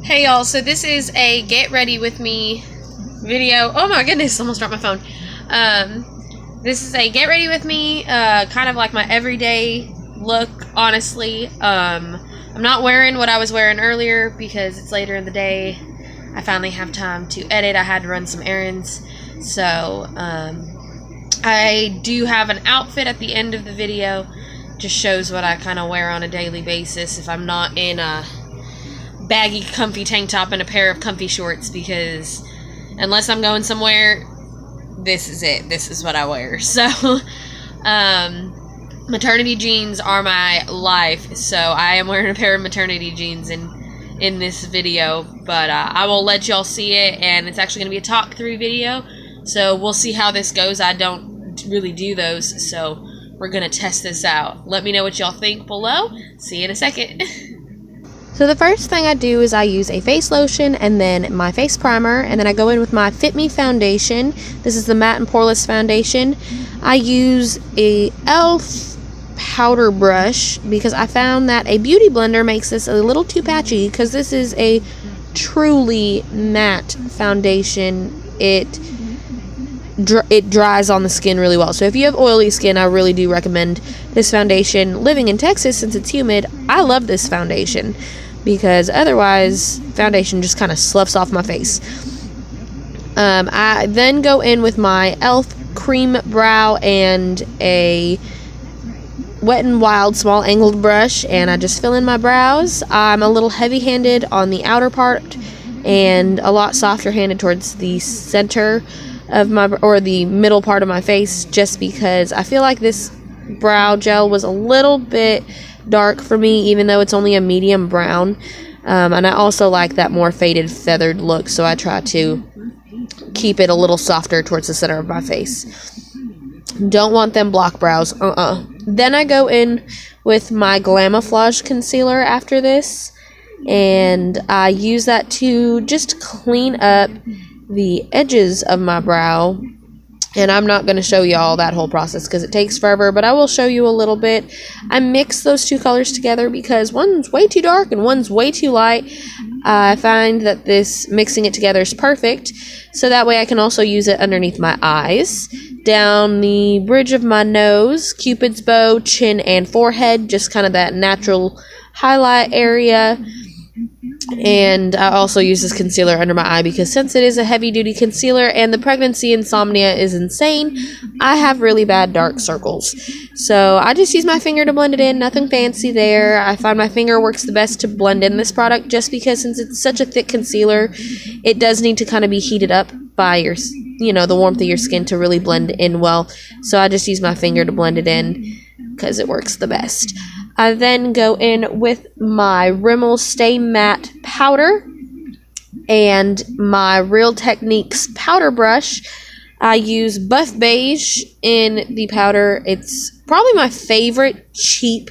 Hey y'all, so this is a get ready with me video. Oh my goodness, almost dropped my phone. This is a get ready with me, kind of like my everyday look, honestly. I'm not wearing what I was wearing earlier because it's later in the day. I finally have time to edit. I had to run some errands. So, I do have an outfit at the end of the video. Just shows what I kind of wear on a daily basis if I'm not in a baggy, comfy tank top and a pair of comfy shorts, because unless I'm going somewhere, this is it. This is what I wear. So, maternity jeans are my life. So I am wearing a pair of maternity jeans in this video, but I will let y'all see it, and it's actually going to be a talk through video. So we'll see how this goes. I don't really do those, so we're going to test this out. Let me know what y'all think below. See you in a second. So the first thing I do is I use a face lotion and then my face primer, and then I go in with my Fit Me foundation. This is the matte and poreless foundation. I use a e.l.f. powder brush because I found that a beauty blender makes this a little too patchy, because this is a truly matte foundation. It dries on the skin really well. So if you have oily skin, I really do recommend this foundation. Living in Texas, since it's humid, I love this foundation, because otherwise foundation just kind of sloughs off my face. I then go in with my e.l.f. cream brow and a Wet n Wild small angled brush, and I just fill in my brows. I'm a little heavy handed on the outer part and a lot softer handed towards the center of my, or the middle part of my face, just because I feel like this brow gel was a little bit dark for me, even though it's only a medium brown. And I also like that more faded, feathered look, so I try to keep it a little softer towards the center of my face. Don't want them block brows. Then I go in with my Glamouflage concealer after this, and I use that to just clean up the edges of my brow. And I'm not going to show y'all that whole process because it takes forever, but I will show you a little bit. I mix those two colors together because one's way too dark and one's way too light. I find that this mixing it together is perfect, so that way I can also use it underneath my eyes, down the bridge of my nose, cupid's bow, chin, and forehead, just kind of that natural highlight area. And I also use this concealer under my eye because since it is a heavy-duty concealer and the pregnancy insomnia is insane, I have really bad dark circles. So I just use my finger to blend it in, nothing fancy there. I find my finger works the best to blend in this product, just because since it's such a thick concealer, it does need to kind of be heated up by your, the warmth of your skin to really blend in well. So I just use my finger to blend it in because it works the best. I then go in with my Rimmel Stay Matte powder and my Real Techniques powder brush. I use Buff Beige in the powder. It's probably my favorite cheap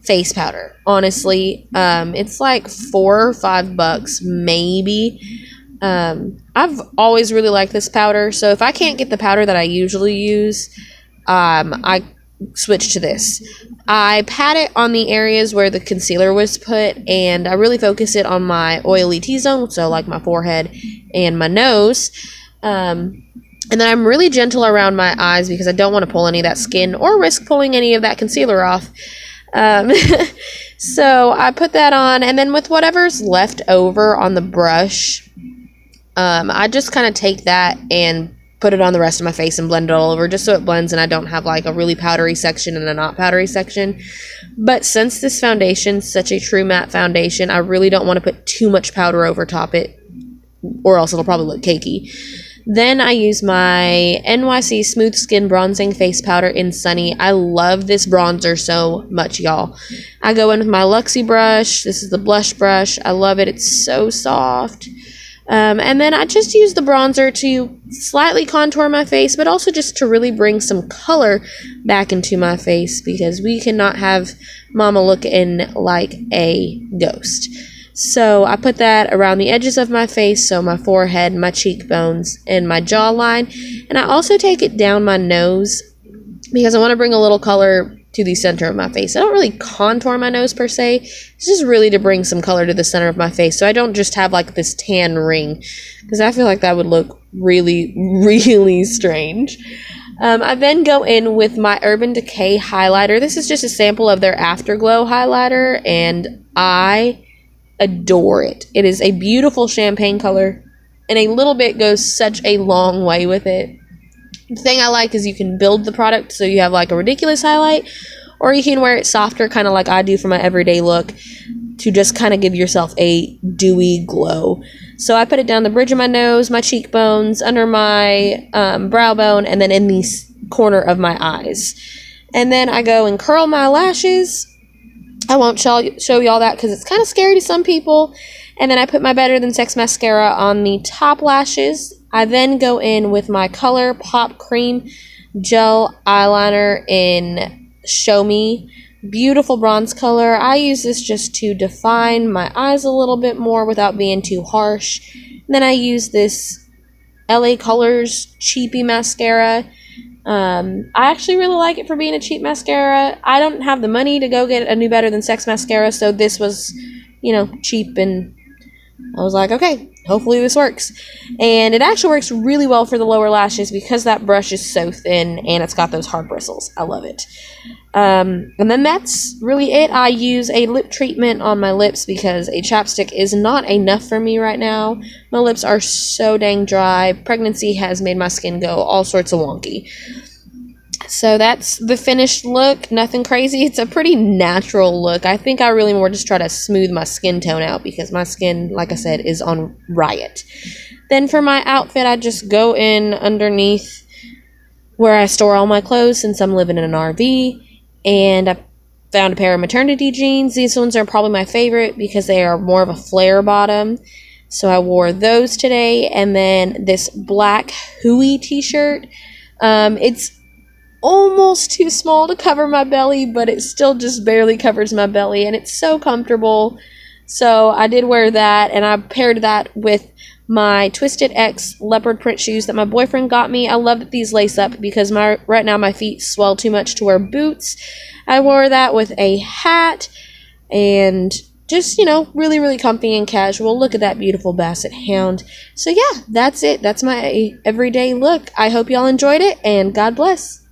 face powder, honestly. It's like $4 or $5 maybe. I've always really liked this powder, so if I can't get the powder that I usually use, I switch to this. I pat it on the areas where the concealer was put, and I really focus it on my oily T-zone, so like my forehead and my nose. And then I'm really gentle around my eyes because I don't want to pull any of that skin or risk pulling any of that concealer off. So I put that on, and then with whatever's left over on the brush, I just kind of take that and put it on the rest of my face and blend it all over, just so it blends and I don't have like a really powdery section and a not powdery section. But since this foundation's such a true matte foundation, I really don't want to put too much powder over top it, or else it'll probably look cakey. Then I use my NYC Smooth Skin Bronzing Face Powder in Sunny. I love this bronzer so much, y'all. I go in with my Luxie brush. This is the blush brush. I love it. It's so soft. And then I just use the bronzer to slightly contour my face, but also just to really bring some color back into my face, because we cannot have mama looking like a ghost. So I put that around the edges of my face, so my forehead, my cheekbones, and my jawline. And I also take it down my nose because I want to bring a little color to the center of my face. I don't really contour my nose per se. It's just really to bring some color to the center of my face, so I don't just have like this tan ring, because I feel like that would look really, really strange. I then go in with my Urban Decay highlighter. This is just a sample of their Afterglow highlighter, and I adore it. It is a beautiful champagne color, and a little bit goes such a long way with it. The thing I like is you can build the product so you have like a ridiculous highlight, or you can wear it softer, kind of like I do for my everyday look, to just kind of give yourself a dewy glow. So I put it down the bridge of my nose, my cheekbones, under my brow bone, and then in the corner of my eyes. And then I go and curl my lashes. I won't show y'all that because it's kind of scary to some people. And then I put my Better Than Sex mascara on the top lashes. I then go in with my Color Pop Cream Gel Eyeliner in Show Me. Beautiful bronze color. I use this just to define my eyes a little bit more without being too harsh. And then I use this LA Colors Cheapy mascara. I actually really like it for being a cheap mascara. I don't have the money to go get a new Better Than Sex mascara, so this was, cheap, and I was like, okay, hopefully this works. And it actually works really well for the lower lashes because that brush is so thin and it's got those hard bristles. I love it. And then that's really it. I use a lip treatment on my lips because a chapstick is not enough for me right now. My lips are so dang dry. Pregnancy has made my skin go all sorts of wonky. So that's the finished look. Nothing crazy. It's a pretty natural look. I think I really more just try to smooth my skin tone out because my skin, like I said, is on riot. Then for my outfit, I just go in underneath where I store all my clothes since I'm living in an RV. And I found a pair of maternity jeans. These ones are probably my favorite because they are more of a flare bottom. So I wore those today. And then this black Hooey t-shirt. It's almost too small to cover my belly, but it still just barely covers my belly. And it's so comfortable. So I did wear that. And I paired that with my Twisted X leopard print shoes that my boyfriend got me. I love that these lace up because right now my feet swell too much to wear boots. I wore that with a hat and just, really, really comfy and casual. Look at that beautiful basset hound. So yeah, that's it. That's my everyday look. I hope y'all enjoyed it, and God bless.